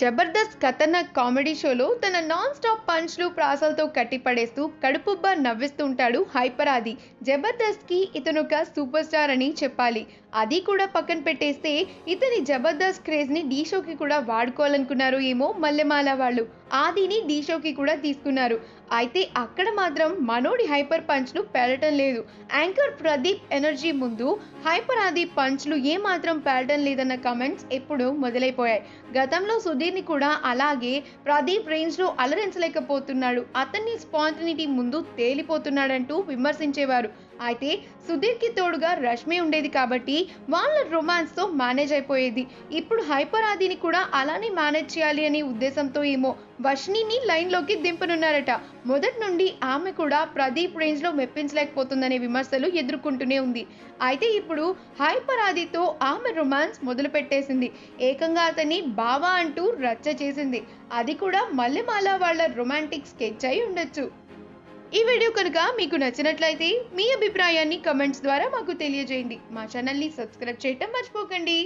జబర్దస్త్ ఖతర్నాక్ comedy షోలో తన non stop పంచ్లు ప్రాసలతో కట్టిపడేస్తూ కడుపుబ్బా నవ్విస్తుంటాడు hyper ఆది. జబర్దస్త్కి ఇతను ఒక సూపర్ స్టార్ అని చెప్పాలి. అది కూడా పక్కన పెట్టేస్తే ఇతని జబర్దస్త్ క్రేజ్ని ఢీ షోకి కూడా వాడుకోవాలనుకున్నారు ఏమో మల్లెమాల వాళ్ళు. ఆదిని ఢీ షోకి కూడా తీసుకున్నారు. అయితే అక్కడ మాత్రం మనోడి హైపర్ పంచ్లు పేలటం లేదు. యాంకర్ ప్రదీప్ ఎనర్జీ ముందు హైపర్ ఆది పంచ్లు ఏమాత్రం పేలటం లేదన్న కమెంట్స్ ఎప్పుడూ మొదలైపోయాయి. గతంలో సుధీర్ని కూడా అలాగే ప్రదీప్ రేంజ్లో అలరించలేకపోతున్నాడు, అతన్ని స్పాంటనిటీ ముందు తేలిపోతున్నాడంటూ విమర్శించేవారు. అయితే సుధీర్కి తోడుగా రష్మి ఉండేది కాబట్టి వాళ్ళ రొమాన్స్తో మేనేజ్ అయిపోయేది. ఇప్పుడు హైపర్ ఆదిని కూడా అలానే మేనేజ్ చేయాలి అనే ఉద్దేశంతో ఏమో వర్షిణిని లైన్లోకి దింపనున్నారట. మొదటి నుండి ఆమె కూడా ప్రదీప్ రేంజ్లో మెప్పించలేకపోతుందనే విమర్శలు ఎదుర్కొంటూనే ఉంది. అయితే ఇప్పుడు హైపర్ ఆదితో ఆమె రొమాన్స్ మొదలు పెట్టేసింది. ఏకంగా అతన్ని బావా అంటూ రచ్చ చేసింది. అది కూడా మల్లెమాల వాళ్ళ రొమాంటిక్ స్కెచ్ అయి ఉండొచ్చు. ఈ వీడియో కనుక మీకు నచ్చినట్లయితే మీ అభిప్రాయాన్ని కమెంట్స్ ద్వారా మాకు తెలియజేయండి. మా ఛానల్ని సబ్స్క్రైబ్ చేయటం మర్చిపోకండి.